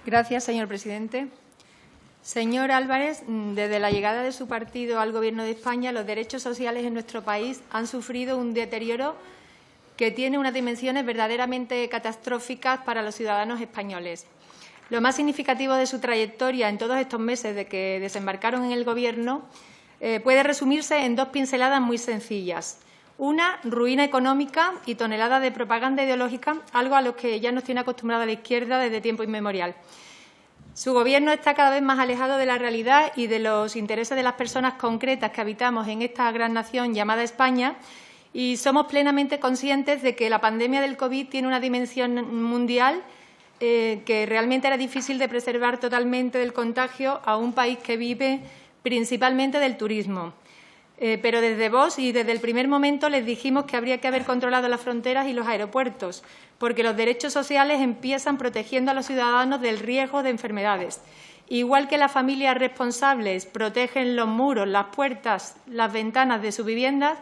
Gracias, señor presidente. Señor Álvarez, desde la llegada de su partido al Gobierno de España, los derechos sociales en nuestro país han sufrido un deterioro que tiene unas dimensiones verdaderamente catastróficas para los ciudadanos españoles. Lo más significativo de su trayectoria en todos estos meses de que desembarcaron en el Gobierno puede resumirse en dos pinceladas muy sencillas. Una, ruina económica y toneladas de propaganda ideológica, algo a lo que ya nos tiene acostumbrada la izquierda desde tiempo inmemorial. Su Gobierno está cada vez más alejado de la realidad y de los intereses de las personas concretas que habitamos en esta gran nación llamada España, y somos plenamente conscientes de que la pandemia del COVID tiene una dimensión mundial que realmente era difícil de preservar totalmente del contagio a un país que vive principalmente del turismo. Pero desde Vox y desde el primer momento les dijimos que habría que haber controlado las fronteras y los aeropuertos, porque los derechos sociales empiezan protegiendo a los ciudadanos del riesgo de enfermedades. Igual que las familias responsables protegen los muros, las puertas, las ventanas de sus viviendas,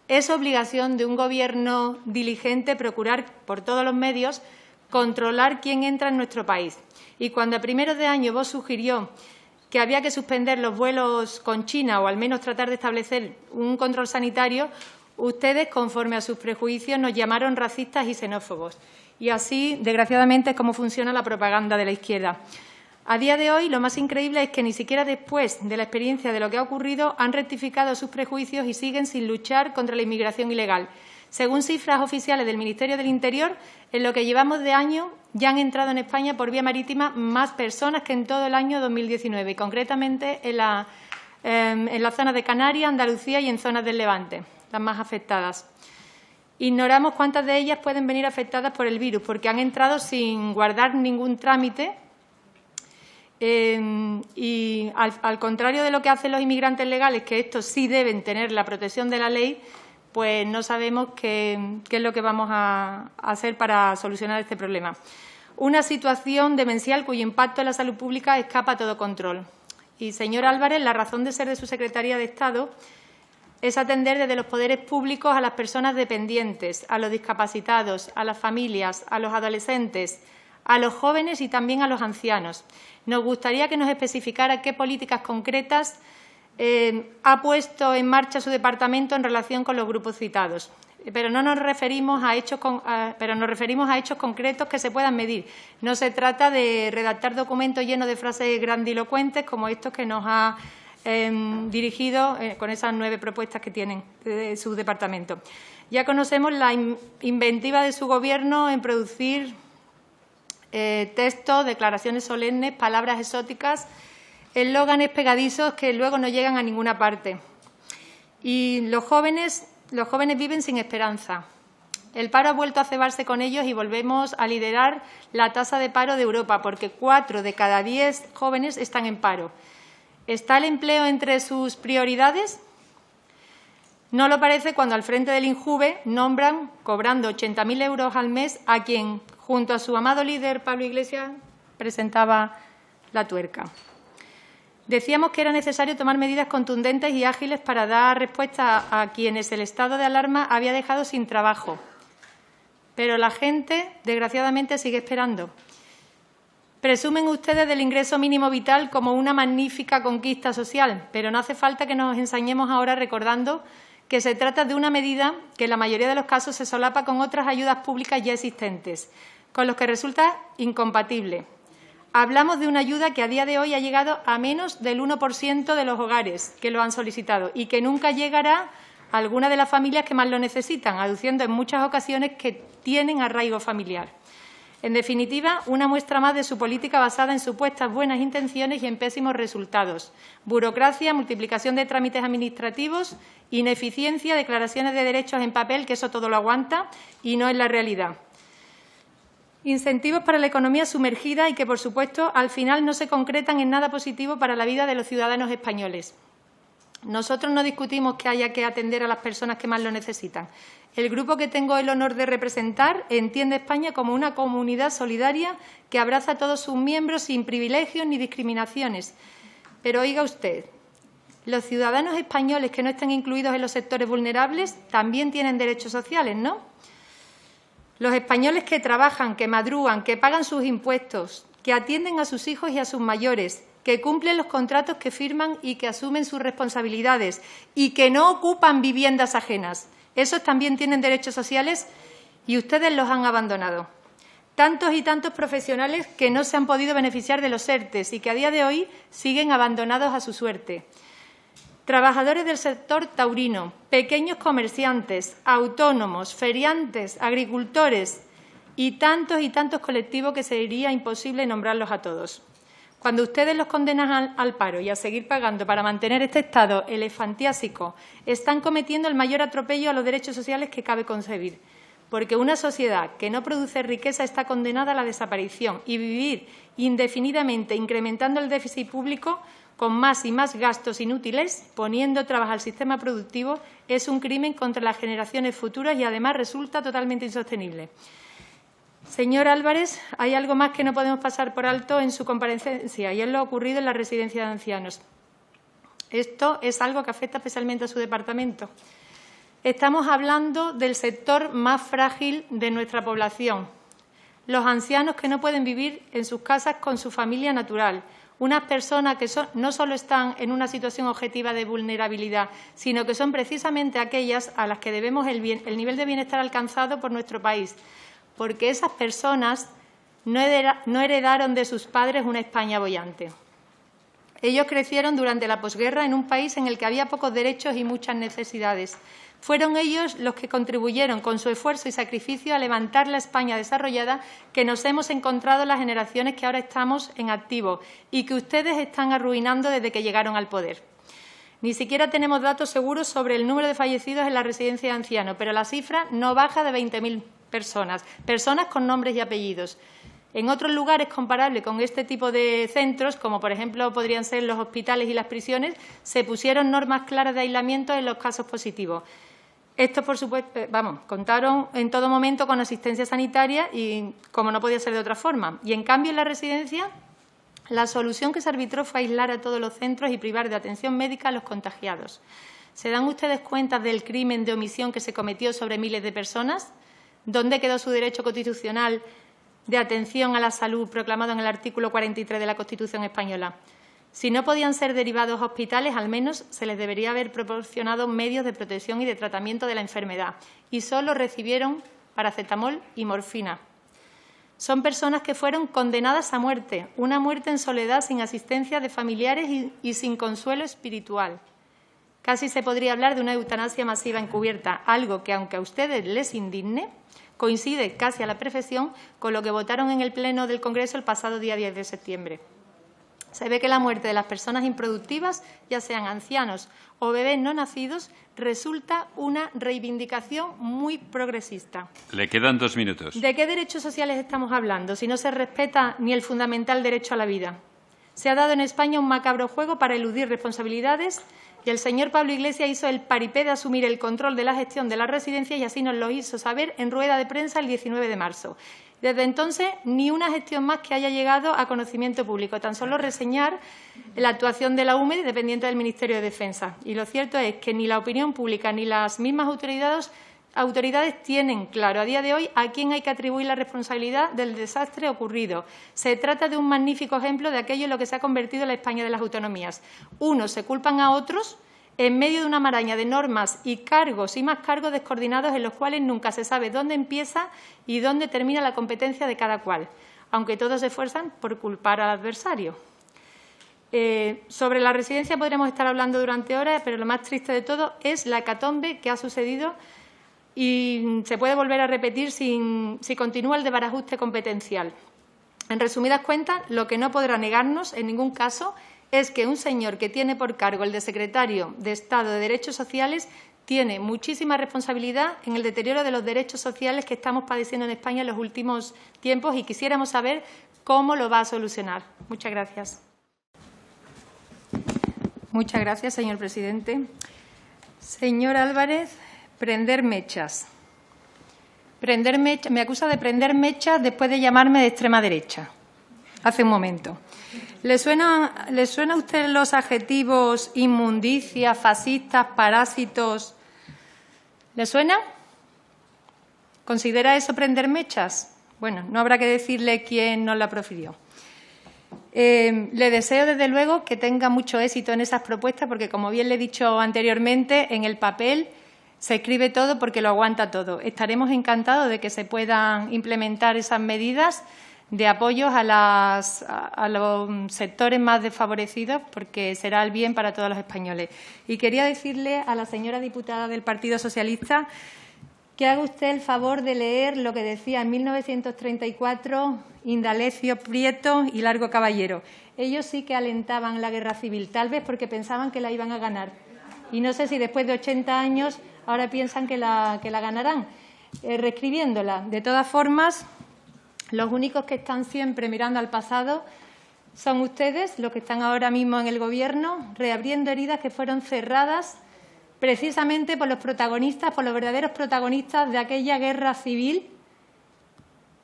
es obligación de un Gobierno diligente procurar por todos los medios controlar quién entra en nuestro país. Y cuando a primeros de año Vox sugirió que había que suspender los vuelos con China o al menos tratar de establecer un control sanitario, ustedes, conforme a sus prejuicios, nos llamaron racistas y xenófobos. Y así, desgraciadamente, es como funciona la propaganda de la izquierda. A día de hoy, lo más increíble es que ni siquiera después de la experiencia de lo que ha ocurrido han rectificado sus prejuicios y siguen sin luchar contra la inmigración ilegal. Según cifras oficiales del Ministerio del Interior, en lo que llevamos de año ya han entrado en España por vía marítima más personas que en todo el año 2019, y concretamente en la zona de Canarias, Andalucía y en zonas del Levante, las más afectadas. Ignoramos cuántas de ellas pueden venir afectadas por el virus, porque han entrado sin guardar ningún trámite y, al contrario de lo que hacen los inmigrantes legales, que estos sí deben tener la protección de la ley, pues no sabemos qué es lo que vamos a hacer para solucionar este problema. Una situación demencial cuyo impacto en la salud pública escapa a todo control. Y, señor Álvarez, la razón de ser de su Secretaría de Estado es atender desde los poderes públicos a las personas dependientes, a los discapacitados, a las familias, a los adolescentes, a los jóvenes y también a los ancianos. Nos gustaría que nos especificara qué políticas concretas ha puesto en marcha su departamento en relación con los grupos citados. Pero nos referimos a hechos concretos que se puedan medir. No se trata de redactar documentos llenos de frases grandilocuentes como estos que nos ha dirigido con esas 9 propuestas que tienen de su departamento. Ya conocemos la inventiva de su Gobierno en producir textos, declaraciones solemnes, palabras exóticas, eslóganes pegadizos que luego no llegan a ninguna parte. Y los jóvenes viven sin esperanza. El paro ha vuelto a cebarse con ellos y volvemos a liderar la tasa de paro de Europa, porque 4 de cada 10 jóvenes están en paro. ¿Está el empleo entre sus prioridades? No lo parece cuando al frente del INJUVE nombran, cobrando 80.000 euros al mes, a quien, junto a su amado líder Pablo Iglesias, presentaba la tuerca. Decíamos que era necesario tomar medidas contundentes y ágiles para dar respuesta a quienes el estado de alarma había dejado sin trabajo. Pero la gente, desgraciadamente, sigue esperando. Presumen ustedes del ingreso mínimo vital como una magnífica conquista social, pero no hace falta que nos ensañemos ahora recordando que se trata de una medida que en la mayoría de los casos se solapa con otras ayudas públicas ya existentes, con los que resulta incompatible. Hablamos de una ayuda que a día de hoy ha llegado a menos del 1% de los hogares que lo han solicitado y que nunca llegará a alguna de las familias que más lo necesitan, aduciendo en muchas ocasiones que tienen arraigo familiar. En definitiva, una muestra más de su política basada en supuestas buenas intenciones y en pésimos resultados. Burocracia, multiplicación de trámites administrativos, ineficiencia, declaraciones de derechos en papel, que eso todo lo aguanta y no es la realidad. Incentivos para la economía sumergida y que, por supuesto, al final no se concretan en nada positivo para la vida de los ciudadanos españoles. Nosotros no discutimos que haya que atender a las personas que más lo necesitan. El grupo que tengo el honor de representar entiende a España como una comunidad solidaria que abraza a todos sus miembros sin privilegios ni discriminaciones. Pero oiga usted, los ciudadanos españoles que no estén incluidos en los sectores vulnerables también tienen derechos sociales, ¿no? Los españoles que trabajan, que madrugan, que pagan sus impuestos, que atienden a sus hijos y a sus mayores, que cumplen los contratos que firman y que asumen sus responsabilidades y que no ocupan viviendas ajenas. Esos también tienen derechos sociales y ustedes los han abandonado. Tantos y tantos profesionales que no se han podido beneficiar de los ERTE y que a día de hoy siguen abandonados a su suerte. Trabajadores del sector taurino, pequeños comerciantes, autónomos, feriantes, agricultores y tantos colectivos que sería imposible nombrarlos a todos. Cuando ustedes los condenan al paro y a seguir pagando para mantener este estado elefantiásico, están cometiendo el mayor atropello a los derechos sociales que cabe concebir. Porque una sociedad que no produce riqueza está condenada a la desaparición y vivir indefinidamente incrementando el déficit público con más y más gastos inútiles, poniendo trabas al sistema productivo, es un crimen contra las generaciones futuras y además resulta totalmente insostenible. Señor Álvarez, hay algo más que no podemos pasar por alto en su comparecencia y es lo ocurrido en la residencia de ancianos. Esto es algo que afecta especialmente a su departamento. Estamos hablando del sector más frágil de nuestra población, los ancianos que no pueden vivir en sus casas con su familia natural, unas personas que no solo están en una situación objetiva de vulnerabilidad, sino que son precisamente aquellas a las que debemos el nivel de bienestar alcanzado por nuestro país, porque esas personas no heredaron de sus padres una España boyante. Ellos crecieron durante la posguerra en un país en el que había pocos derechos y muchas necesidades. Fueron ellos los que contribuyeron con su esfuerzo y sacrificio a levantar la España desarrollada que nos hemos encontrado las generaciones que ahora estamos en activo y que ustedes están arruinando desde que llegaron al poder. Ni siquiera tenemos datos seguros sobre el número de fallecidos en la residencia de ancianos, pero la cifra no baja de 20.000 personas con nombres y apellidos. En otros lugares comparables con este tipo de centros, como por ejemplo podrían ser los hospitales y las prisiones, se pusieron normas claras de aislamiento en los casos positivos. Estos, por supuesto, contaron en todo momento con asistencia sanitaria y como no podía ser de otra forma. Y en cambio en la residencia la solución que se arbitró fue aislar a todos los centros y privar de atención médica a los contagiados. ¿Se dan ustedes cuenta del crimen de omisión que se cometió sobre miles de personas? ¿Dónde quedó su derecho constitucional de atención a la salud proclamado en el artículo 43 de la Constitución española? Si no podían ser derivados a hospitales, al menos se les debería haber proporcionado medios de protección y de tratamiento de la enfermedad, y solo recibieron paracetamol y morfina. Son personas que fueron condenadas a muerte, una muerte en soledad sin asistencia de familiares y sin consuelo espiritual. Casi se podría hablar de una eutanasia masiva encubierta, algo que, aunque a ustedes les indigne, coincide casi a la perfección con lo que votaron en el Pleno del Congreso el pasado día 10 de septiembre. Se ve que la muerte de las personas improductivas, ya sean ancianos o bebés no nacidos, resulta una reivindicación muy progresista. Le quedan 2 minutos. ¿De qué derechos sociales estamos hablando si no se respeta ni el fundamental derecho a la vida? Se ha dado en España un macabro juego para eludir responsabilidades y el señor Pablo Iglesias hizo el paripé de asumir el control de la gestión de las residencias y así nos lo hizo saber en rueda de prensa el 19 de marzo. Desde entonces, ni una gestión más que haya llegado a conocimiento público, tan solo reseñar la actuación de la UME dependiente del Ministerio de Defensa. Y lo cierto es que ni la opinión pública ni las mismas autoridades tienen claro a día de hoy a quién hay que atribuir la responsabilidad del desastre ocurrido. Se trata de un magnífico ejemplo de aquello en lo que se ha convertido la España de las autonomías. Unos se culpan a otros en medio de una maraña de normas y cargos y más cargos descoordinados en los cuales nunca se sabe dónde empieza y dónde termina la competencia de cada cual, aunque todos se esfuerzan por culpar al adversario. Sobre la residencia podremos estar hablando durante horas, pero lo más triste de todo es la hecatombe que ha sucedido y se puede volver a repetir si continúa el desbarajuste competencial. En resumidas cuentas, lo que no podrá negarnos en ningún caso es que un señor que tiene por cargo el de secretario de Estado de Derechos Sociales tiene muchísima responsabilidad en el deterioro de los derechos sociales que estamos padeciendo en España en los últimos tiempos y quisiéramos saber cómo lo va a solucionar. Muchas gracias. Muchas gracias, señor presidente. Señor Álvarez, prender mechas. Me acusa de prender mechas después de llamarme de extrema derecha, hace un momento. ¿Le suena a usted los adjetivos inmundicia, fascistas, parásitos? ¿Le suena? ¿Considera eso prender mechas? Bueno, no habrá que decirle quién nos la profirió. Le deseo, desde luego, que tenga mucho éxito en esas propuestas, porque, como bien le he dicho anteriormente, en el papel se escribe todo porque lo aguanta todo. Estaremos encantados de que se puedan implementar esas medidas de apoyos a los sectores más desfavorecidos, porque será el bien para todos los españoles. Y quería decirle a la señora diputada del Partido Socialista que haga usted el favor de leer lo que decía en 1934 Indalecio Prieto y Largo Caballero. Ellos sí que alentaban la guerra civil, tal vez porque pensaban que la iban a ganar. Y no sé si después de 80 años ahora piensan que la ganarán, reescribiéndola. De todas formas, los únicos que están siempre mirando al pasado son ustedes, los que están ahora mismo en el Gobierno, reabriendo heridas que fueron cerradas precisamente por los protagonistas, por los verdaderos protagonistas de aquella guerra civil,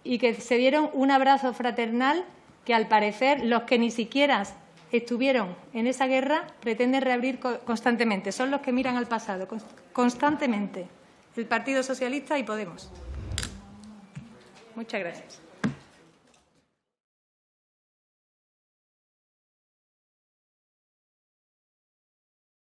y que se dieron un abrazo fraternal que, al parecer, los que ni siquiera estuvieron en esa guerra pretenden reabrir constantemente. Son los que miran al pasado constantemente, el Partido Socialista y Podemos. Muchas gracias.